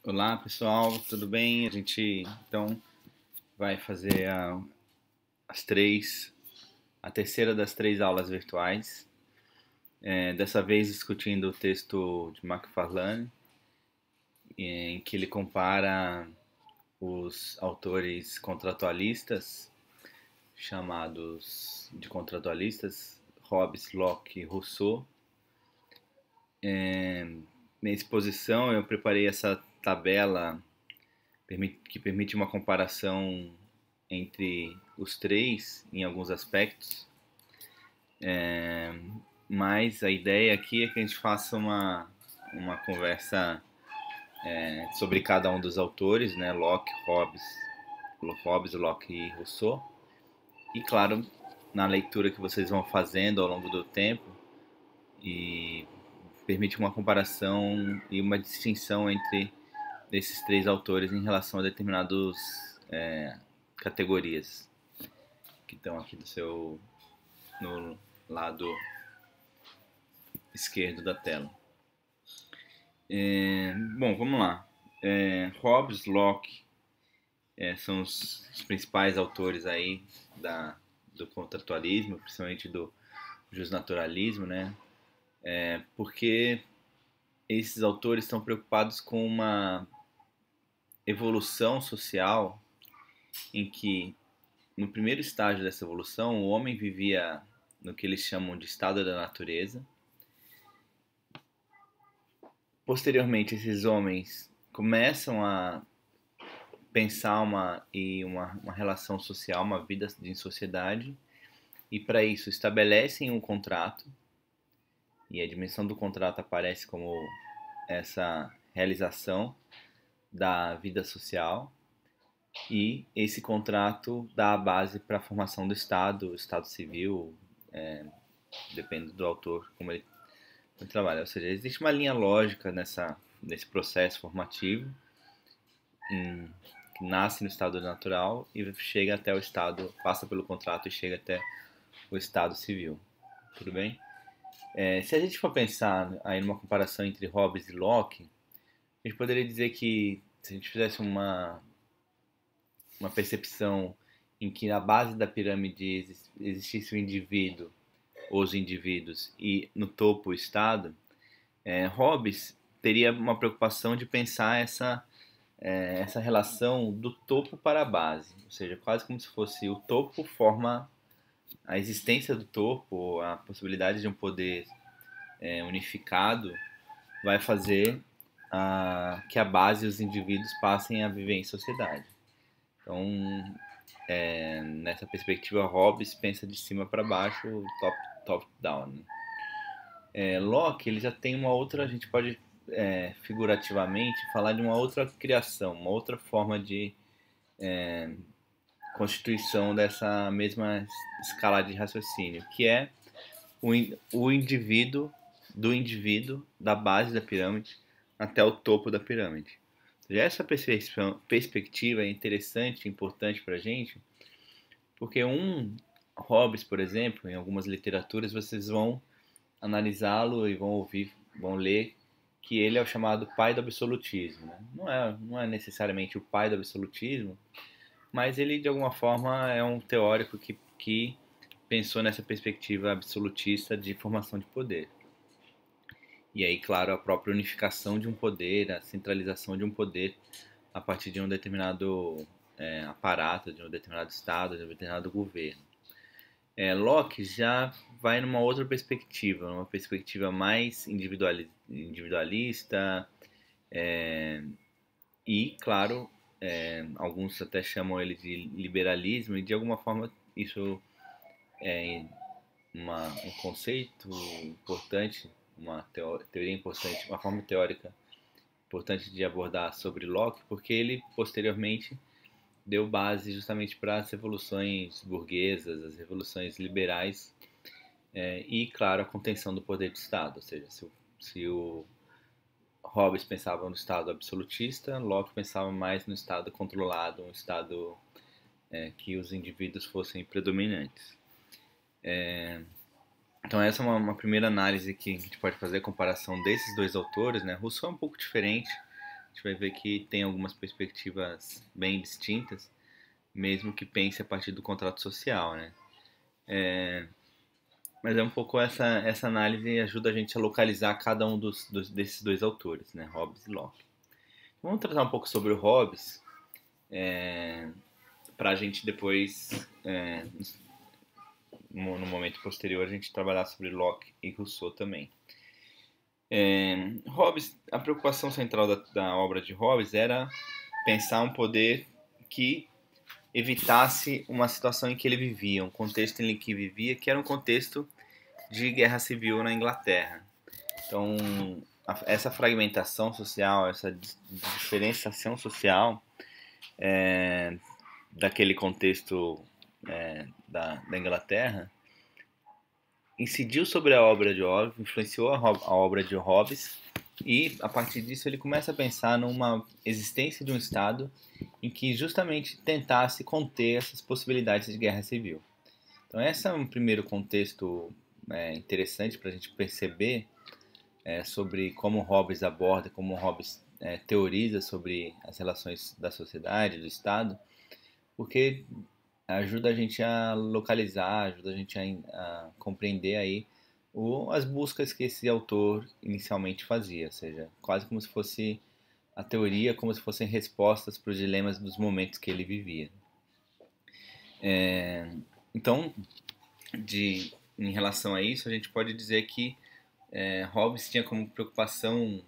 Olá pessoal, tudo bem? A gente então vai fazer as três, a terceira das três aulas virtuais. Dessa vez discutindo o texto de McFarlane, em que ele compara os autores contratualistas, chamados de contratualistas, Hobbes, Locke e Rousseau. Na exposição eu preparei essa tabela que permite uma comparação entre os três em alguns aspectos, mas a ideia aqui é que a gente faça uma conversa sobre cada um dos autores, né? Locke, Hobbes, Locke e Rousseau. E claro, na leitura que vocês vão fazendo ao longo do tempo, e permite uma comparação e uma distinção entre esses três autores em relação a determinadas categorias que estão aqui no lado esquerdo da tela. Bom, vamos lá. Hobbes, Locke são os principais autores aí do contratualismo, principalmente do justnaturalismo, né? Porque esses autores estão preocupados com uma evolução social em que, no primeiro estágio dessa evolução, o homem vivia no que eles chamam de estado da natureza. Posteriormente, esses homens começam a pensar uma relação social, uma vida em sociedade, e para isso estabelecem um contrato, e a dimensão do contrato aparece como essa realização da vida social, e esse contrato dá a base para a formação do Estado, o Estado civil, depende do autor, como ele trabalha. Ou seja, existe uma linha lógica nesse processo formativo, que nasce no estado natural e chega até o estado, passa pelo contrato e chega até o estado civil. Tudo bem? Se a gente for pensar aí numa comparação entre Hobbes e Locke, a gente poderia dizer que se a gente fizesse uma percepção em que na base da pirâmide existisse o indivíduo, os indivíduos, e no topo o Estado, Hobbes teria uma preocupação de pensar essa relação do topo para a base, ou seja, quase como se fosse o topo forma a existência do topo, a possibilidade de um poder unificado vai fazer que a base e os indivíduos passem a viver em sociedade. Então, nessa perspectiva, Hobbes pensa de cima para baixo, top down. Né? Locke ele já tem uma outra, a gente pode figurativamente falar de uma outra criação, uma outra forma de constituição dessa mesma escala de raciocínio, que é o indivíduo, do indivíduo, da base da pirâmide até o topo da pirâmide. Essa perspectiva é interessante, importante para a gente, porque Hobbes, por exemplo, em algumas literaturas vocês vão analisá-lo e vão ler que ele é o chamado pai do absolutismo. Né? Não é necessariamente o pai do absolutismo, mas ele de alguma forma é um teórico que pensou nessa perspectiva absolutista de formação de poder. E aí, claro, a própria unificação de um poder, a centralização de um poder a partir de um determinado aparato, de um determinado estado, de um determinado governo. Locke já vai numa outra perspectiva, uma perspectiva mais individualista e, claro, alguns até chamam ele de liberalismo e de alguma forma isso é um conceito importante, uma teoria importante, uma forma teórica importante de abordar sobre Locke, porque ele posteriormente deu base justamente para as revoluções burguesas, as revoluções liberais e, claro, a contenção do poder do Estado. Ou seja, se o Hobbes pensava no Estado absolutista, Locke pensava mais no Estado controlado, um Estado que os indivíduos fossem predominantes. Então essa é uma primeira análise que a gente pode fazer, a comparação desses dois autores. Né? Rousseau é um pouco diferente. gente vai ver que tem algumas perspectivas bem distintas, mesmo que pense a partir do contrato social, né? Mas é um pouco essa análise ajuda a gente a localizar cada um desses dois autores, né? Hobbes e Locke. Vamos tratar um pouco sobre o Hobbes, para a gente depois, no momento posterior, a gente trabalhar sobre Locke e Rousseau também. Hobbes, a preocupação central da obra de Hobbes era pensar um poder que evitasse uma situação em que ele vivia, um contexto em que vivia, que era um contexto de guerra civil na Inglaterra. Então, essa fragmentação social, essa diferenciação social daquele contexto da Inglaterra incidiu sobre a obra de Hobbes, influenciou a obra de Hobbes, e a partir disso ele começa a pensar numa existência de um Estado em que justamente tentasse conter essas possibilidades de guerra civil. Então esse é um primeiro contexto interessante para a gente perceber sobre como Hobbes aborda, como Hobbes teoriza sobre as relações da sociedade, do Estado, porque ajuda a gente a localizar, ajuda a gente a compreender aí as buscas que esse autor inicialmente fazia, ou seja, quase como se fosse a teoria, como se fossem respostas para os dilemas dos momentos que ele vivia. Então, em relação a isso, a gente pode dizer que Hobbes tinha como preocupação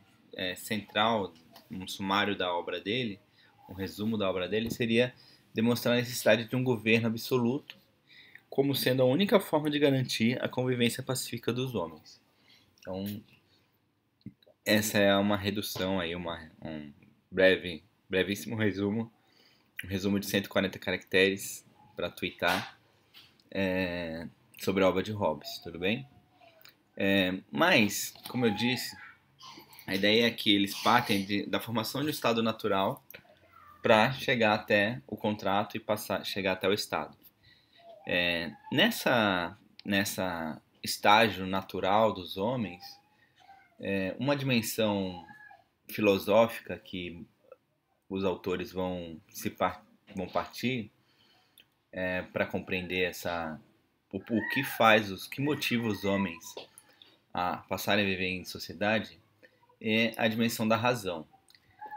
central, um sumário da obra dele, um resumo da obra dele, seria demonstrar a necessidade de um governo absoluto como sendo a única forma de garantir a convivência pacífica dos homens. Então, essa é uma redução aí, um brevíssimo resumo, um resumo de 140 caracteres para twittar sobre a obra de Hobbes, tudo bem? Mas, como eu disse, a ideia é que eles partem da formação de um estado natural para chegar até o contrato e chegar até o Estado. Nessa estágio natural dos homens, uma dimensão filosófica que os autores vão partir para compreender o que motiva os homens a passarem a viver em sociedade é a dimensão da razão.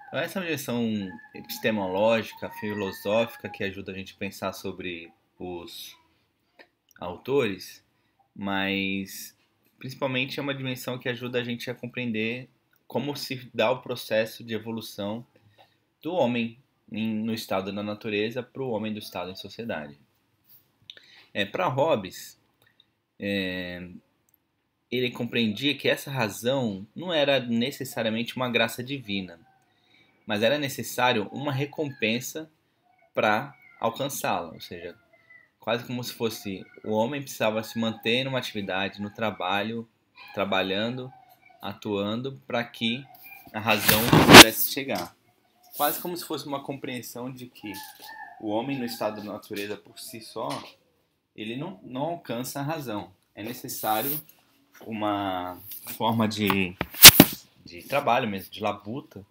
Então, essa é uma dimensão epistemológica, filosófica, que ajuda a gente a pensar sobre os autores, mas principalmente é uma dimensão que ajuda a gente a compreender como se dá o processo de evolução do homem no estado da natureza para o homem do estado em sociedade. Para Hobbes, ele compreendia que essa razão não era necessariamente uma graça divina, mas era necessário uma recompensa para alcançá-la, ou seja, quase como se fosse o homem precisava se manter numa atividade, no trabalho, trabalhando, atuando para que a razão pudesse chegar. Quase como se fosse uma compreensão de que o homem no estado da natureza por si só, ele não alcança a razão. É necessário uma forma de trabalho mesmo, de labuta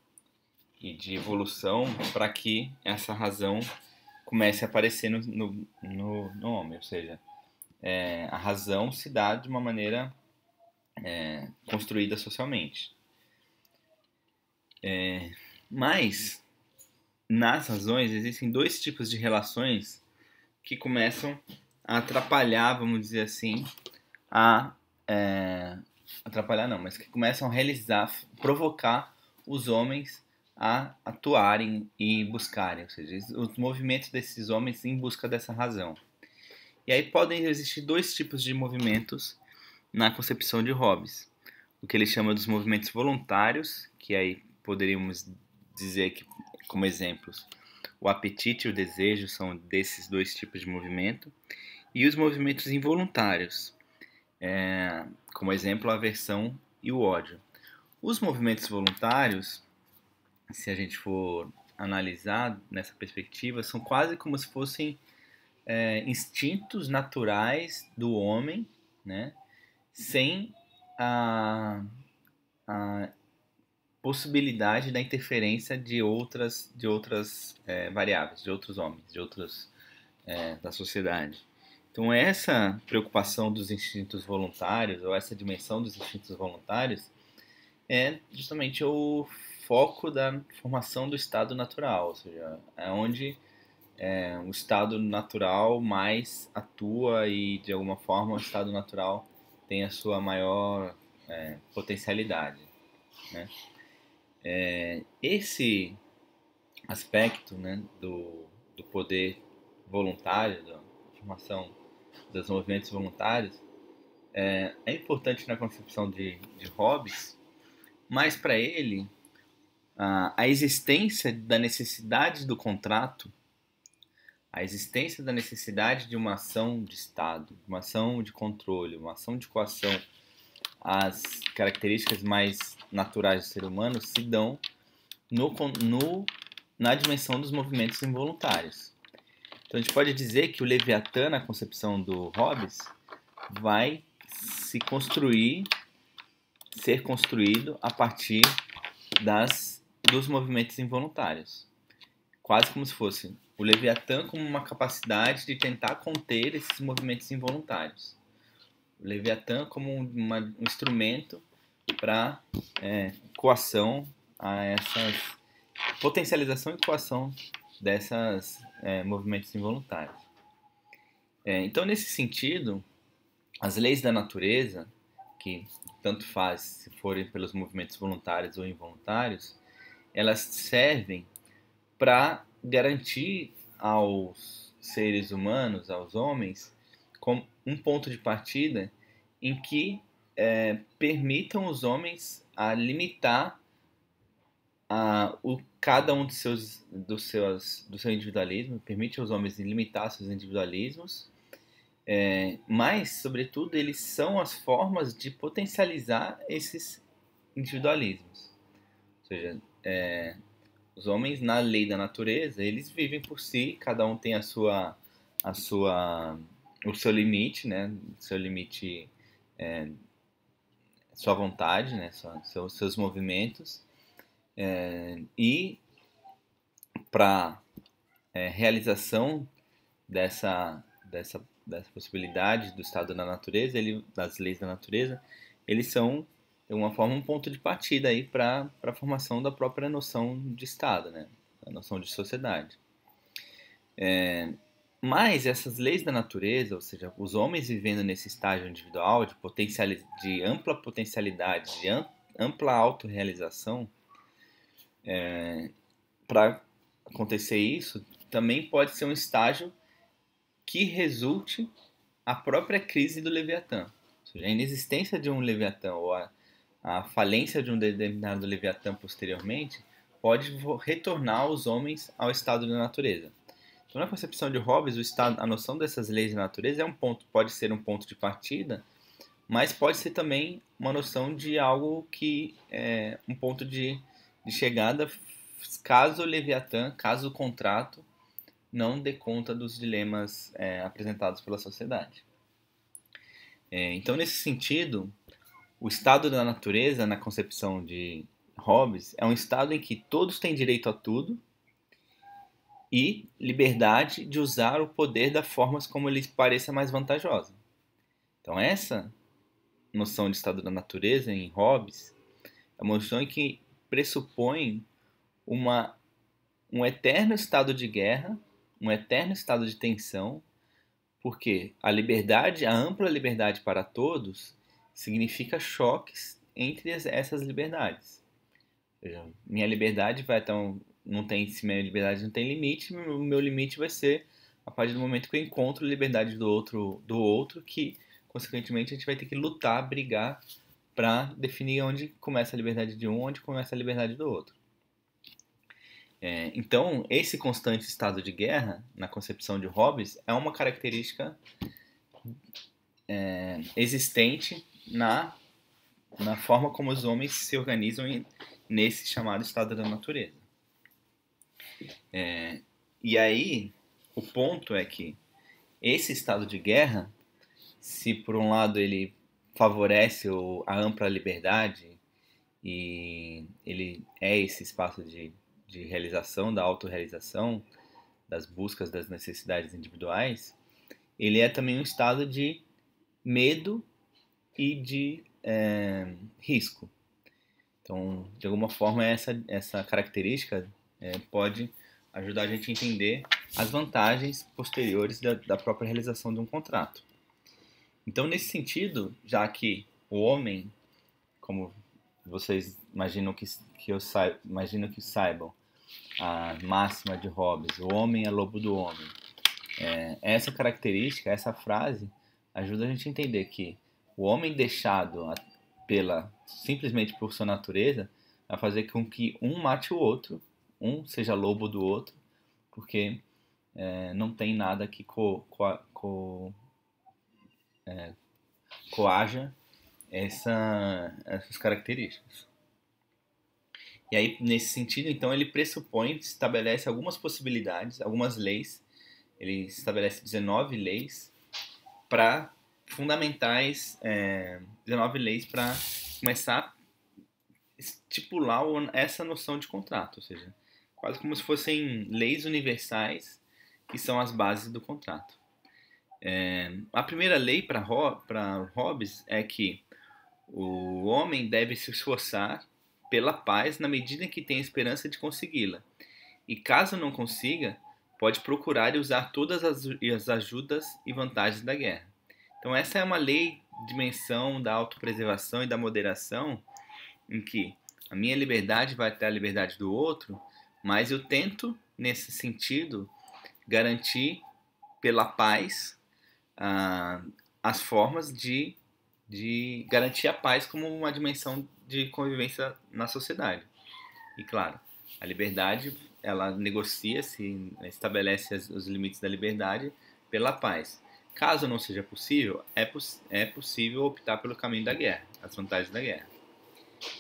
e de evolução para que essa razão comece a aparecer no homem, ou seja, a razão se dá de uma maneira construída socialmente. Mas, nas razões, existem dois tipos de relações que começam a atrapalhar, vamos dizer assim, atrapalhar não, mas que começam a provocar os homens a atuarem e buscarem, ou seja, os movimentos desses homens em busca dessa razão. E aí podem existir dois tipos de movimentos na concepção de Hobbes. O que ele chama dos movimentos voluntários, que aí poderíamos dizer que, como exemplos, o apetite e o desejo são desses dois tipos de movimento, e os movimentos involuntários, como exemplo, a aversão e o ódio. Os movimentos voluntários, se a gente for analisar nessa perspectiva, são quase como se fossem instintos naturais do homem, né, sem a possibilidade da interferência de outras variáveis, de outros homens, de outros da sociedade. Então essa preocupação dos instintos voluntários, ou essa dimensão dos instintos voluntários, é justamente o foco da formação do estado natural, ou seja, é onde o estado natural mais atua e, de alguma forma, o estado natural tem a sua maior potencialidade, né? Esse aspecto, né, do poder voluntário, da formação dos movimentos voluntários, é importante na concepção de Hobbes, mas para ele, a existência da necessidade do contrato, a existência da necessidade de uma ação de Estado, uma ação de controle, uma ação de coação, as características mais naturais do ser humano se dão na dimensão dos movimentos involuntários. Então a gente pode dizer que o Leviatã, na concepção do Hobbes, vai ser construído a partir dos movimentos involuntários. Quase como se fosse o Leviatã como uma capacidade de tentar conter esses movimentos involuntários. O Leviatã como um instrumento para coação a essas potencialização e coação desses movimentos involuntários. Então, nesse sentido, as leis da natureza, que tanto faz se forem pelos movimentos voluntários ou involuntários, elas servem para garantir aos seres humanos, aos homens, como um ponto de partida em que permitam os homens a limitar cada um do seu individualismo, permite aos homens limitar seus individualismos, mas, sobretudo, eles são as formas de potencializar esses individualismos. Ou seja, os homens, na lei da natureza, eles vivem por si, cada um tem o seu limite, né? Seu limite, sua vontade, né? Seus movimentos. E para realização dessa possibilidade do estado da natureza, das leis da natureza, eles são, de alguma forma, um ponto de partida aí para a formação da própria noção de estado, né? A noção de sociedade. Mas essas leis da natureza, ou seja, os homens vivendo nesse estágio individual de ampla potencialidade, de ampla autorrealização, para acontecer isso, também pode ser um estágio que resulte a própria crise do Leviatã. Ou seja, a inexistência de um Leviatã ou a falência de um determinado Leviatã posteriormente pode retornar os homens ao estado da natureza. Então, na concepção de Hobbes, a noção dessas leis da natureza pode ser um ponto de partida, mas pode ser também uma noção de algo que é um ponto de chegada caso o Leviatã, caso o contrato não dê conta dos dilemas apresentados pela sociedade. Então, nesse sentido, o estado da natureza, na concepção de Hobbes, é um estado em que todos têm direito a tudo e liberdade de usar o poder das formas como lhes pareça mais vantajosa. Então, essa noção de estado da natureza em Hobbes é uma noção que pressupõe um eterno estado de guerra, um eterno estado de tensão, porque a ampla liberdade para todos significa choques entre essas liberdades. Ou seja, minha liberdade se minha liberdade não tem limite, o meu limite vai ser a partir do momento que eu encontro a liberdade do outro, que consequentemente a gente vai ter que lutar, brigar para definir onde começa a liberdade de um, onde começa a liberdade do outro. Então, esse constante estado de guerra, na concepção de Hobbes, é uma característica existente na forma como os homens se organizam nesse chamado estado da natureza. E aí, o ponto é que esse estado de guerra, se por um lado ele favorece a ampla liberdade e ele é esse espaço de realização, da autorrealização, das buscas das necessidades individuais, ele é também um estado de medo e de risco. Então, de alguma forma, essa característica pode ajudar a gente a entender as vantagens posteriores da própria realização de um contrato. Então, nesse sentido, já que o homem, como vocês imagino que saibam, a máxima de Hobbes, o homem é lobo do homem. Essa característica, essa frase, ajuda a gente a entender que o homem deixado simplesmente por sua natureza vai fazer com que um mate o outro, um seja lobo do outro, porque não tem nada que coaja essas características. E aí, nesse sentido, então, ele pressupõe, estabelece algumas possibilidades, algumas leis. Ele estabelece 19 leis para fundamentais, 19 leis para começar a estipular essa noção de contrato, ou seja, quase como se fossem leis universais que são as bases do contrato. A primeira lei para Hobbes é que o homem deve se esforçar pela paz na medida em que tem esperança de consegui-la. E caso não consiga, pode procurar e usar todas as ajudas e vantagens da guerra. Então essa é uma lei de dimensão da autopreservação e da moderação, em que a minha liberdade vai até a liberdade do outro, mas eu tento, nesse sentido, garantir pela paz as formas de garantir a paz como uma dimensão de convivência na sociedade. E claro, a liberdade, ela negocia-se, estabelece os limites da liberdade pela paz. Caso não seja possível, é possível optar pelo caminho da guerra, as vantagens da guerra.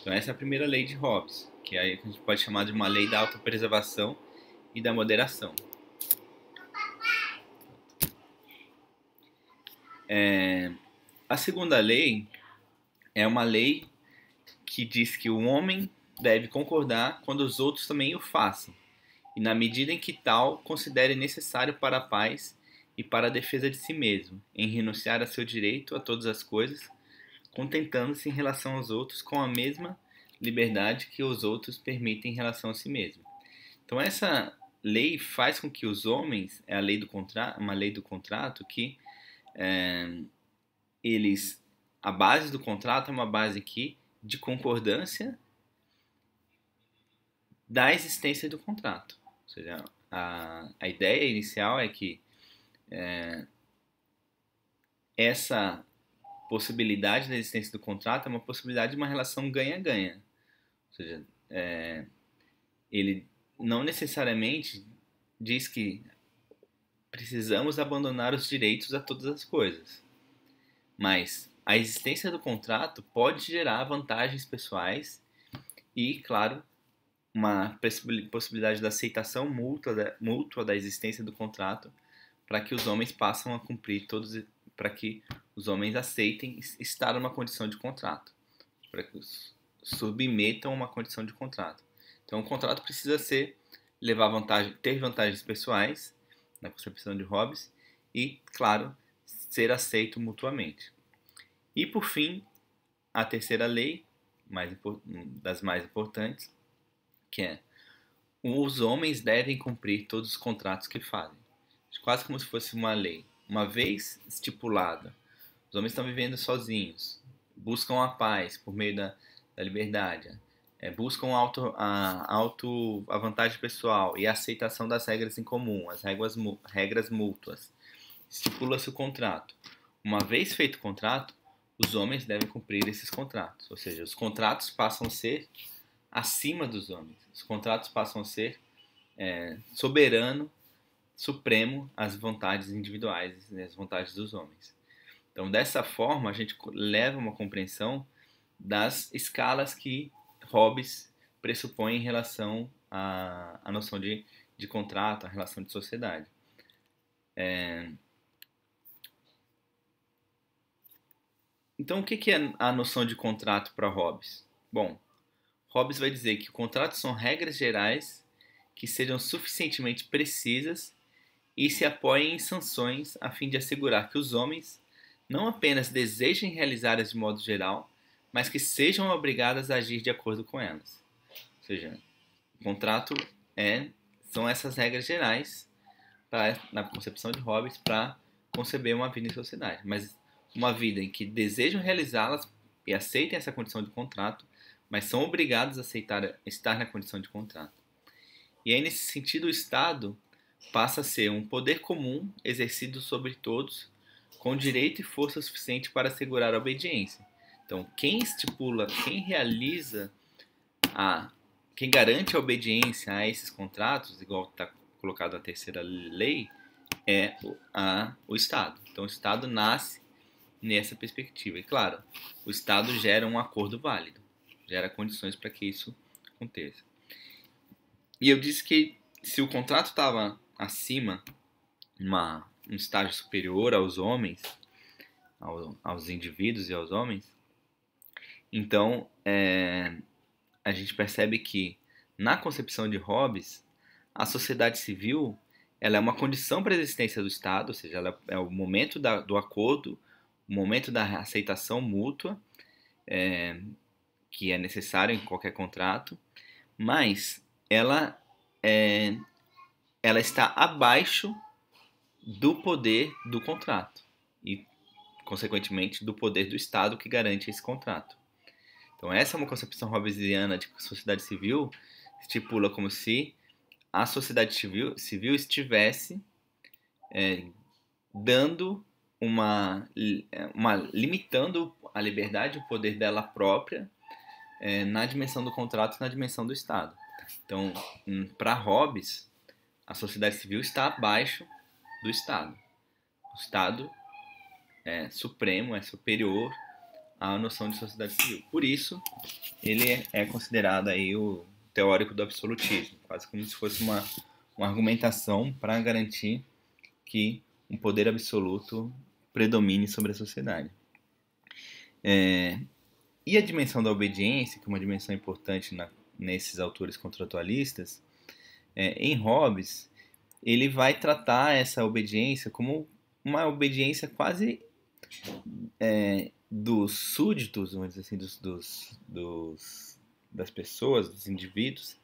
Então essa é a primeira lei de Hobbes, que aí a gente pode chamar de uma lei da autopreservação e da moderação. A segunda lei é uma lei que diz que o homem deve concordar quando os outros também o façam, e na medida em que tal considere necessário para a paz e para a defesa de si mesmo, em renunciar a seu direito a todas as coisas, contentando-se em relação aos outros com a mesma liberdade que os outros permitem em relação a si mesmo. Então essa lei faz com que os homens, é a lei do contrato, uma lei do contrato que a base do contrato é uma base de concordância da existência do contrato. Ou seja, a ideia inicial é que essa possibilidade da existência do contrato é uma possibilidade de uma relação ganha-ganha. Ou seja, ele não necessariamente diz que precisamos abandonar os direitos a todas as coisas. Mas a existência do contrato pode gerar vantagens pessoais e, claro, uma possibilidade da aceitação mútua da existência do contrato para que os homens passam a cumprir para que os homens aceitem estar numa condição de contrato, para que submetam a uma condição de contrato. Então, o contrato precisa ter vantagens pessoais, na concepção de Hobbes, e, claro, ser aceito mutuamente. E, por fim, a terceira lei, das mais importantes, que é: os homens devem cumprir todos os contratos que fazem. Quase como se fosse uma lei. Uma vez estipulada, os homens estão vivendo sozinhos, buscam a paz por meio da liberdade, buscam a vantagem pessoal e a aceitação das regras em comum, as regras mútuas. Estipula-se o contrato. Uma vez feito o contrato, os homens devem cumprir esses contratos. Ou seja, os contratos passam a ser acima dos homens. Os contratos passam a ser soberano, supremo às vontades individuais, às vontades dos homens. Então, dessa forma, a gente leva uma compreensão das escalas que Hobbes pressupõe em relação à noção de contrato, à relação de sociedade. Então, o que é a noção de contrato para Hobbes? Bom, Hobbes vai dizer que o contrato são regras gerais que sejam suficientemente precisas e se apoiem em sanções a fim de assegurar que os homens não apenas desejem realizá-las de modo geral, mas que sejam obrigados a agir de acordo com elas. Ou seja, o contrato são essas regras gerais na concepção de Hobbes para conceber uma vida em sociedade, mas uma vida em que desejam realizá-las e aceitem essa condição de contrato, mas são obrigados a estar na condição de contrato. E aí, nesse sentido, o Estado passa a ser um poder comum exercido sobre todos, com direito e força suficiente para assegurar a obediência. Então, quem estipula, quem garante a obediência a esses contratos, igual está colocado na terceira lei, é o Estado. Então, o Estado nasce nessa perspectiva. E, claro, o Estado gera um acordo válido, gera condições para que isso aconteça. E eu disse que se o contrato estava acima, um estágio superior aos homens, aos indivíduos e aos homens, então a gente percebe que na concepção de Hobbes, a sociedade civil ela é uma condição para a existência do Estado, ou seja, ela é o momento do acordo, o momento da aceitação mútua, que é necessário em qualquer contrato, mas ela está abaixo do poder do contrato e, consequentemente, do poder do Estado que garante esse contrato. Então, essa é uma concepção hobbesiana de sociedade civil, estipula como se a sociedade civil estivesse dando limitando a liberdade e o poder dela própria na dimensão do contrato e na dimensão do Estado. Então, para Hobbes, a sociedade civil está abaixo do Estado. O Estado é supremo, é superior à noção de sociedade civil. Por isso, ele é considerado aí o teórico do absolutismo, quase como se fosse uma argumentação para garantir que um poder absoluto predomine sobre a sociedade. E a dimensão da obediência, que é uma dimensão importante nesses autores contratualistas, em Hobbes, ele vai tratar essa obediência como uma obediência quase dos súditos, vamos dizer assim, das pessoas, dos indivíduos,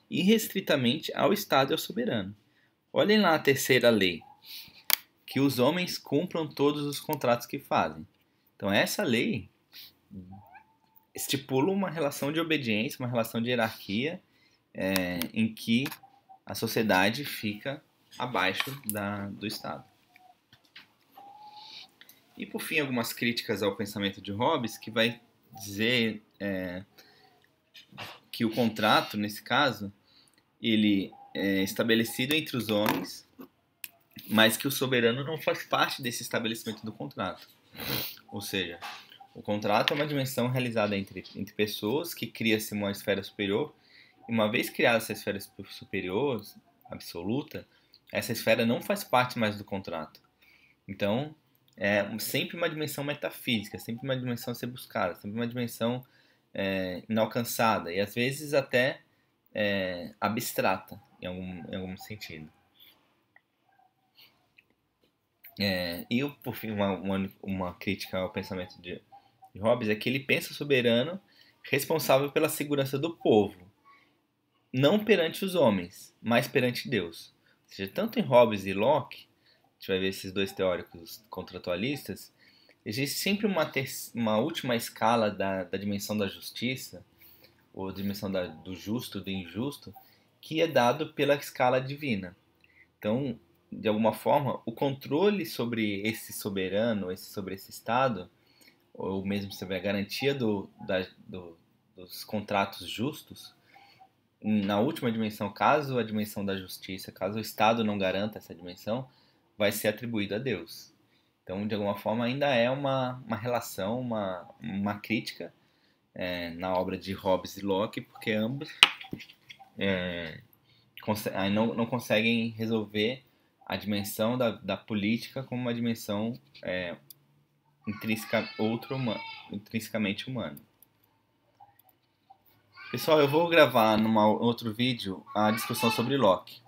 irrestritamente ao Estado e ao soberano. Olhem lá a terceira lei, que os homens cumpram todos os contratos que fazem. Então essa lei estipula uma relação de obediência, uma relação de hierarquia, em que a sociedade fica abaixo do Estado. E por fim, algumas críticas ao pensamento de Hobbes, que vai dizer que o contrato, nesse caso, ele é estabelecido entre os homens, mas que o soberano não faz parte desse estabelecimento do contrato. Ou seja, o contrato é uma dimensão realizada entre pessoas, que cria-se uma esfera superior, e uma vez criada essa esfera superior, absoluta, essa esfera não faz parte mais do contrato. Então, é sempre uma dimensão metafísica, sempre uma dimensão a ser buscada, sempre uma dimensão inalcançada, e às vezes até abstrata, em algum sentido. E, por fim, uma crítica ao pensamento de Hobbes é que ele pensa o soberano responsável pela segurança do povo, não perante os homens, mas perante Deus. Ou seja, tanto em Hobbes e Locke, a gente vai ver esses dois teóricos contratualistas, existe sempre uma última escala da dimensão da justiça, ou dimensão do justo, do injusto, que é dado pela escala divina. Então, de alguma forma, o controle sobre esse soberano, sobre esse Estado, ou mesmo sobre a garantia dos contratos justos, na última dimensão, caso a dimensão da justiça, caso o Estado não garanta essa dimensão, vai ser atribuído a Deus. Então, de alguma forma, ainda é uma relação, uma crítica na obra de Hobbes e Locke, porque ambos não conseguem resolver a dimensão da política como uma dimensão intrinsecamente humana. Pessoal, eu vou gravar num outro vídeo a discussão sobre Locke.